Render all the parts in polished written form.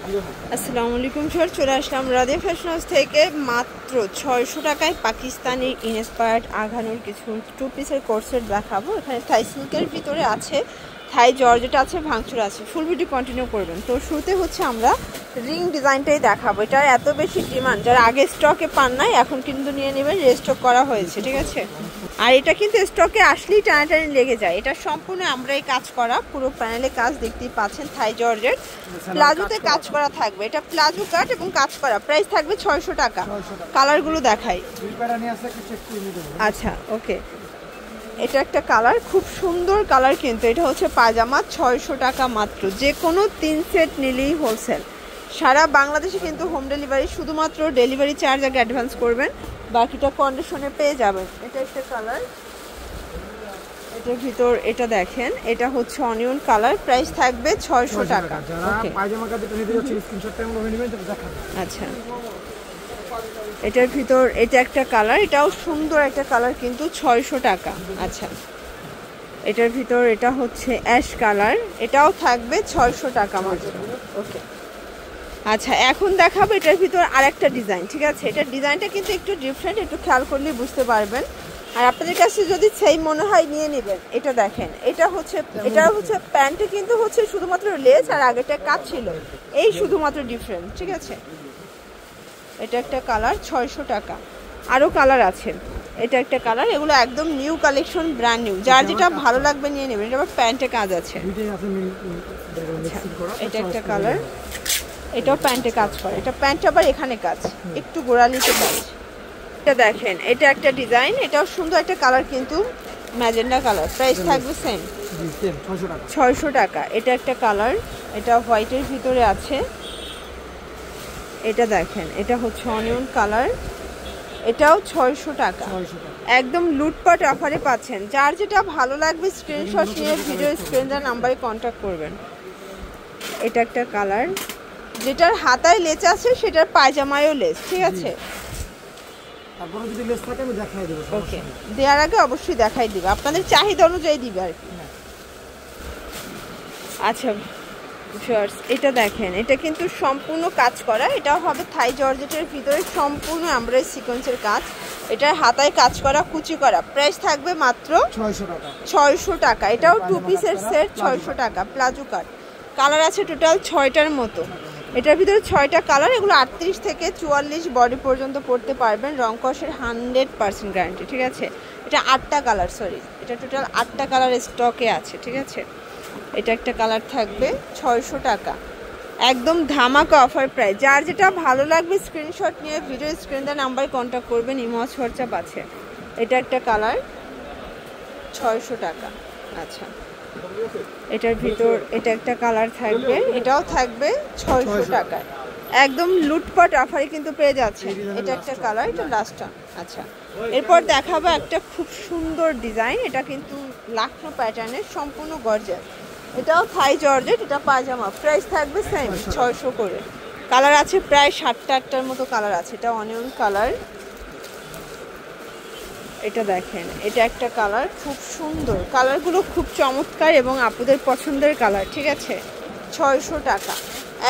আসসালামু আলাইকুম স্যার, চলে আসলাম রাধে ফ্যাশন হাউস থেকে মাত্র 600 টাকায় পাকিস্তানি ইন্সপায়ার্ড আঘানোর কিছু টু পিসের কোর্সেট দেখাবো। এখানে থাই সিল্কের ভিতরে আছে, থাই জর্জেট আছে, ভাঙচুর আছে। ফুল ভিডিও কন্টিনিউ করবেন। তো শুরুতে হচ্ছে আমরা রিং ডিজাইনটাই দেখাবো। এটার এত বেশি ডিমান্ড, যারা আগে স্টকে পান নাই এখন কিন্তু নিয়ে নেবেন, রেস্টক করা হয়েছে, ঠিক আছে। আর এটা কিন্তু স্টকে আসলেই টানাটানি লেগে যায়। এটা সম্পূর্ণ আমরাই কাজ করা, পুরো প্যানেলে কাজ দেখতেই পাচ্ছেন। থাই জর্জেট প্লাজোতে কাজ করা থাকবে। এটা প্লাজো কাট এবং কাজ করা, প্রাইস থাকবে 600 টাকা। কালারগুলো দেখাই। আচ্ছা, ওকে, এটা একটা কালার, খুব সুন্দর কালার। কিন্তু এটা হচ্ছে পায়জামা, 600 টাকা মাত্র। যে কোনো 3 সেট নিলেই হোলসেল। সারা বাংলাদেশে কিন্তু হোম ডেলিভারি, শুধুমাত্র ডেলিভারি চার্জ আগে অ্যাডভান্স করবেন, বাকিটা কন্ডিশনে পেয়ে যাবেন। এটা একটা কালার, এটার ভিতর এটা দেখেন, এটা হচ্ছে অনিয়ন কালার, প্রাইস থাকবে 600 টাকা। আচ্ছা, এটার ভিতর এটা একটা কালার, এটাও সুন্দর একটা কালার, কিন্তু 600 টাকা। আচ্ছা, এটার ভিতর এটা হচ্ছে অ্যাশ কালার, এটাও থাকবে 600 টাকা মাত্র। ওকে, আচ্ছা, এখন দেখাবো এটার ভিতর আরেকটা ডিজাইন, ঠিক আছে। এটার ডিজাইনটা কিন্তু একটু ডিফারেন্ট, একটু খেয়াল করলেই বুঝতে পারবেন। আর আপনাদের কাছে যদি সেই মনে হয় নিয়ে নেবেন। এটা দেখেন, এটা হচ্ছে প্যান্টে কিন্তু হচ্ছে শুধুমাত্র লেস, আর আগেটা কাজ ছিল, এই শুধুমাত্র ডিফারেন্ট, ঠিক আছে। এটা একটা কালার, 600 টাকা। আরও কালার আছে, এটা একটা কালার। এগুলো একদম নিউ কালেকশন, ব্র্যান্ড নিউ, যার যেটা ভালো লাগবে নিয়ে নেবেন। এটা আবার প্যান্টে কাজ আছে। এটা একটা কালার, এটাও প্যান্টে কাজ করে। এটা প্যান্ট আবার এখানে কাজ, একটু গোড়ালিতে কাজ। এটা দেখেন, এটা একটা ডিজাইন, এটাও সুন্দর একটা কালার, কিন্তু ম্যাজেন্ডা কালার, প্রাইস থাকবে সেম 600 টাকা। এটা একটা কালার, এটা হোয়াইটের ভিতরে আছে। এটা দেখেন, এটা হচ্ছে অনিয়ন কালার, এটাও 600 টাকা। একদম লুটপাট অফারে পাচ্ছেন। যার যেটা ভালো লাগবে স্ক্রিনশট নিয়ে ভিডিও স্ক্রিনের নাম্বারে কন্ট্যাক্ট করবেন। এটা একটা কালার, যেটার হাতায় লেস আছে সেটার পায়জামায়ও লেস, ঠিক আছে। ওকে, দেওয়ার আগে অবশ্যই দেখাই দিবে, আপনাদের চাহিদা অনুযায়ী দিবে আর কি। আচ্ছা ভিউয়ার্স, এটা দেখেন, এটা কিন্তু সম্পূর্ণ কাজ করা। এটাও হবে থাই জর্জেটের ভিতরে, সম্পূর্ণ এমব্রয়ডারি সিকোয়েন্সের কাজ। এটার হাতায় কাজ করা, কুচি করা, প্রাইস থাকবে মাত্র 600 টাকা। এটাও টু পিসের সেট, 600 টাকা। প্লাজো কাট, কালার আছে টোটাল 6টার মতো। এটার ভিতরে 6টা কালার, এগুলো 38 থেকে 44 বডি পর্যন্ত পড়তে পারবেন। রং কষের 100% গ্যারান্টি, ঠিক আছে। এটা 8টা কালার, সরি, এটা টোটাল 8টা কালার স্টকে আছে, ঠিক আছে। এটা একটা কালার থাকবে 600 টাকা, একদম ধামাকা অফার প্রাইস। যার যেটা ভালো লাগবে স্ক্রিনশট নিয়ে ভিডিও স্ক্রিনের নাম্বারে কন্ট্যাক্ট করবেন, ইমো হোয়াটসঅ্যাপ আছে। এটা একটা কালার, 600 টাকা। আচ্ছা, এটার ভিতর এটা একটা কালার থাকবে, এটাও থাকবে 600 টাকায়। একদম লুটপাট অফারে কিন্তু পেয়ে যাচ্ছে। এটা একটা কালার, এটা লাস্টটা। আচ্ছা, এরপর দেখাবো একটা খুব সুন্দর ডিজাইন। এটা কিন্তু লাখনো প্যাটার্নের, সম্পূর্ণ গর্জিয়াস। এটাও থাই জর্জেট, এটা পায়জামা, প্রাইস থাকবে সেম 600 করে। কালার আছে প্রায় 7টা-8টার মতো কালার আছে। এটা অনিয়ন কালার, এটা দেখেন, এটা একটা কালার, খুব সুন্দর। কালারগুলো খুব চমৎকার এবং আপুদের পছন্দের কালার, ঠিক আছে। 600 টাকা,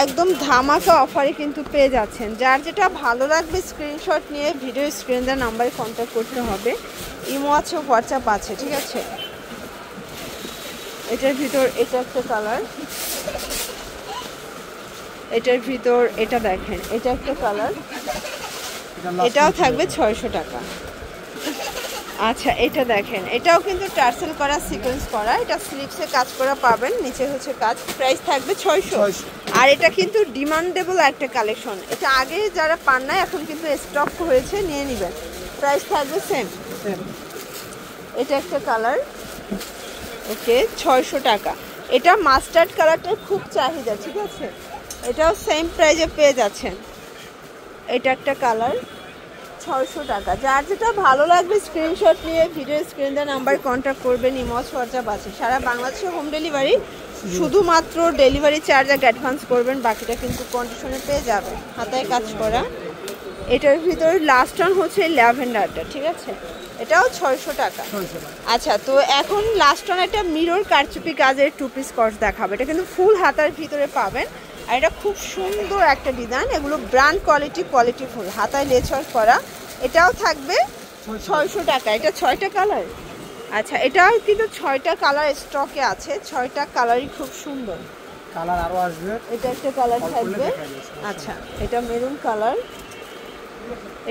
একদম ধামাকা অফারে কিন্তু পেয়ে যাচ্ছেন। যার যেটা ভালো লাগবে স্ক্রিনশট নিয়ে ভিডিও স্ক্রিনের নাম্বারে কন্ট্যাক্ট করতে হবে, ইমো আছে, হোয়াটসঅ্যাপ আছে, ঠিক আছে। এটার ভিতর এটা একটা কালার, এটার ভিতর এটা দেখেন, এটা একটা কালার, এটাও থাকবে 600 টাকা। আচ্ছা, এটা দেখেন, এটাও কিন্তু টার্সেল করা, সিকোয়েন্স করা। এটা স্লিপসে কাজ করা পাবেন, নিচে হচ্ছে কাজ, প্রাইস থাকবে 600। আর এটা কিন্তু ডিমান্ডেবল একটা কালেকশন। এটা আগে যারা পান না, এখন কিন্তু স্টক হয়েছে, নিয়ে নেবেন, প্রাইস থাকবে সেম। এটা একটা কালার, ওকে, 600 টাকা। এটা মাস্টার্ড কালারটার খুব চাহিদা, ঠিক আছে। এটাও সেম প্রাইজে পেয়ে যাচ্ছেন। এটা একটা কালার, 600 টাকা। যার যেটা ভালো লাগবে স্ক্রিনশট নিয়ে ভিডিও স্ক্রিনের নাম্বারে কন্ট্যাক্ট করবেন, ইমো হোয়াটসঅ্যাপ আছে। সারা বাংলাদেশে হোম ডেলিভারি, শুধুমাত্র ডেলিভারি চার্জ আগে অ্যাডভান্স করবেন, বাকিটা কিন্তু কন্ডিশনে পেয়ে যাবেন। হাতায় কাজ করা, এটার ভিতরে লাস্ট অন হচ্ছে ল্যাভেন্ডারটা, ঠিক আছে। এটাও 600 টাকা। আচ্ছা, তো এখন লাস্ট অন একটা মিরর কারচুপি কাজের টু পিস কর্স দেখাবো। এটা কিন্তু ফুল হাতার ভিতরে পাবেন, আর এটা খুব সুন্দর একটা ডিজাইন, এগুলো ব্র্যান্ড কোয়ালিটিফুল, হাতায় লেস ওয়ার্ক করা। এটাও থাকবে 600 টাকা। এটা 6টা কালার। আচ্ছা, এটাও কিন্তু 6টা কালার স্টকে আছে, 6টা কালারই খুব সুন্দর। কালার আরো আসবে, এটা একটা কালার থাকবে। আচ্ছা, এটা মেরুন কালার,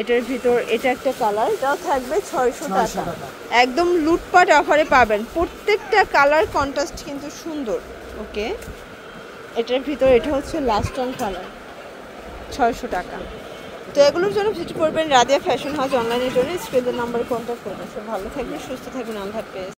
এটার ভিতর এটা একটা কালার, এটাও থাকবে 600 টাকা। একদম লুটপাট অফারে পাবেন, প্রত্যেকটা কালার কন্ট্রাস্ট কিন্তু সুন্দর। ওকে, এটার ভিতর এটা হচ্ছে লাস্ট অন কালার, 600 টাকা। তো এগুলোর জন্য ভিজিট করবেন রাদিয়া ফ্যাশন হাউস অনলাইনের জন্য, স্ক্রিনের নাম্বারে কন্ট্যাক্ট করবেন। সব ভালো থাকবেন, সুস্থ থাকবেন, আল্লাহ হাফেজ।